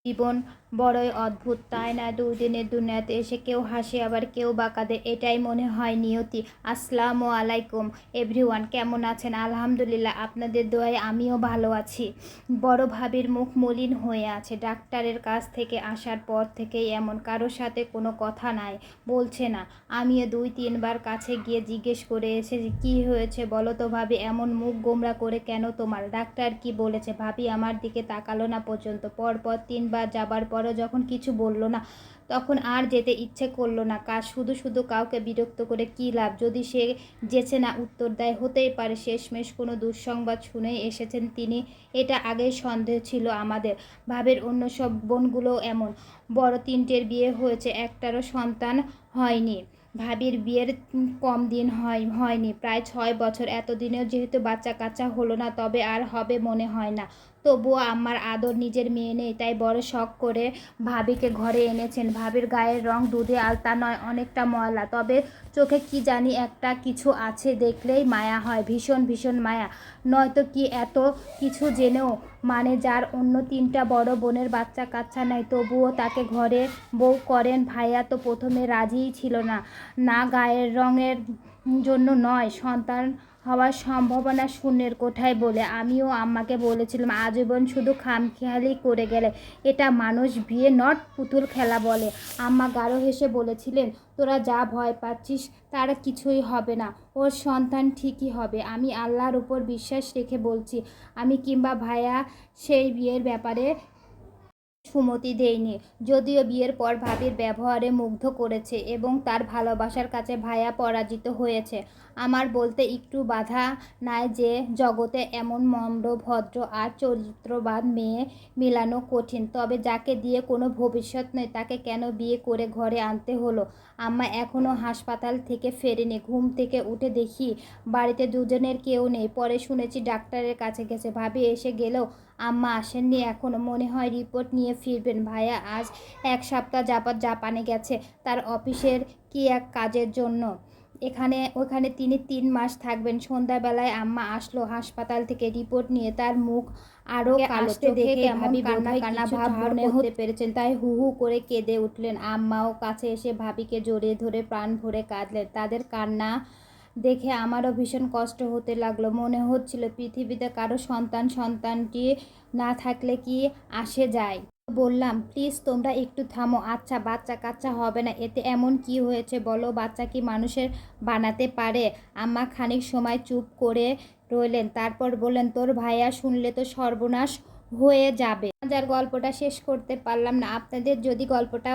জীবন বড়ই অদ্ভুত, তাই না? দুদিনের দুনিয়াতে এসে কেউ হাসে আবার কেউ বা কাঁদে, এটাই মনে হয় নিয়তি। আসসালামু আলাইকুম এভরিওয়ান, কেমন আছেন? আলহামদুলিল্লাহ, আপনাদের দোয়ায় আমিও ভালো আছি। বড় ভাবির মুখ মলিন হয়ে আছে। ডাক্তারের কাছ থেকে আসার পর থেকেই এমন, কারোর সাথে কোনো কথা নাই, বলছে না। আমিও 2-3 বার কাছে গিয়ে জিজ্ঞেস করে এসেছি, কী হয়েছে বলো তো ভাবি, এমন মুখ গোমরা করে কেন তোমার? ডাক্তার কি বলেছে? ভাবি আমার দিকে তাকালো না পর্যন্ত। পরপর 3বার যাবার পরও যখন কিছু বলল না, তখন আর যেতে ইচ্ছে করলো না। কাজ শুধু শুধু কাউকে বিরক্ত করে কী লাভ, যদি সে যেচে না উত্তর দেয়? হতেই পারে শেষমেশ কোনো দুঃসংবাদ শুনেই এসেছেন তিনি, এটা আগেই সন্দেহ ছিল আমাদের। ভাবের অন্য সব বোনগুলোও এমন। বড় 3টের বিয়ে হয়েছে, একটারও সন্তান হয়নি। ভাবির বিয়ের কম দিন হয়নি, প্রায় 6 বছর। এতদিনেও যেহেতু বাচ্চা কাচ্চা হলো না, তবে আর হবে মনে হয় না। তবুও আমার আদর নিজের মেয়ে নেই, তাই বড় শখ করে ভাবিকে ঘরে এনেছেন। ভাবির গায়ের রং দুধে আলতা নয়, অনেকটা ময়লা, তবে চোখে কি জানি একটা কিছু আছে, দেখলেই মায়া হয়, ভীষণ ভীষণ মায়া। নয়তো কি এত কিছু জেনেও মানে, যার অন্য 3টা বড় বোনের বাচ্চা কাচ্চা নেই, তবুও তাকে ঘরে বউ করেন? ভাইয়া তো প্রথমে রাজিই ছিল না। না গায়ের রঙের জন্য নয়, সন্তান হওয়ার সম্ভাবনা শূন্যের কোঠায় বলে। আমিও আম্মাকে বলেছিলাম, আজীবন শুধু খামখেয়ালি করে গেলে, এটা মানুষ, বিয়ে নট পুতুল খেলা বলে। আম্মা গাঢ় হেসে বলেছিলেন, তোরা যা ভয় পাচ্ছিস তার কিছুই হবে না, ওর সন্তান ঠিকই হবে। আমি আল্লাহর উপর বিশ্বাস রেখে বলছি, আমি কিংবা ভাইয়া সেই বিয়ের ব্যাপারে সুমতি দেয়নি। যদিও বিয়ের পর ভাবির ব্যবহারে মুগ্ধ করেছে এবং তার ভালোবাসার কাছে ভাইয়া পরাজিত হয়েছে। আমার বলতে একটু বাধা নাই যে জগতে এমন নম্র, ভদ্র আর চরিত্রবান মেয়ে মেলানো কঠিন, তবে যাকে দিয়ে কোনো ভবিষ্যৎ নেই, তাকে কেন বিয়ে করে ঘরে আনতে হলো? আম্মা এখনও হাসপাতাল থেকে ফেরেনি। ঘুম থেকে উঠে দেখি বাড়িতে দুজনের কেউ নেই। পরে শুনেছি ডাক্তারের কাছে গেছে। ভাবি এসে গেলেও আম্মা আসেননি এখনও। মনে হয় রিপোর্ট নিয়ে ফিরবেন। ভাইয়া আজ 1 সপ্তাহ যাবৎ জাপানে গেছে, তার অফিসের কি এক কাজের জন্য। ওখানে তিনি 3 মাস থাকবেন। সন্ধ্যাবেলায় আম্মা আসলো হাসপাতাল থেকে রিপোর্ট নিয়ে, তার মুখ আরও কালো। দেখে ভাবি কান্না কান্না ভাব মনে হতে পেরেছেন, তাই হু হু করে কেঁদে উঠলেন। আম্মাও কাছে এসে ভাবিকে জড়িয়ে ধরে প্রাণ ভরে কাঁদলেন। তাদের কান্না দেখে আমারও ভীষণ কষ্ট হতে লাগলো। মনে হচ্ছিল পৃথিবীতে কারো সন্তানটি না থাকলে কি আসে যায়। বললাম, প্লিজ তোমরা একটু থামো। আচ্ছা, বাচ্চা কাচ্চা হবে না, এতে এমন কি হয়েছে বলো? বাচ্চা কি মানুষের বানাতে পারে? আম্মা খানিক সময় চুপ করে রইলেন, তারপর বললেন, তোর ভাইয়া শুনলে তো সর্বনাশ হয়ে যাবে। যার গল্পটা শেষ করতে পারলাম না। আপনাদের যদি গল্পটা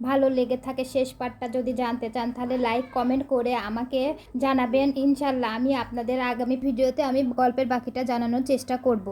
ভালো লেগে থাকে, শেষ পার্টটা যদি জানতে চান, তাহলে লাইক কমেন্ট করে আমাকে জানাবেন। ইনশাল্লাহ আমি আপনাদের আগামী ভিডিওতে আমি গল্পের বাকিটা জানানোর চেষ্টা করব।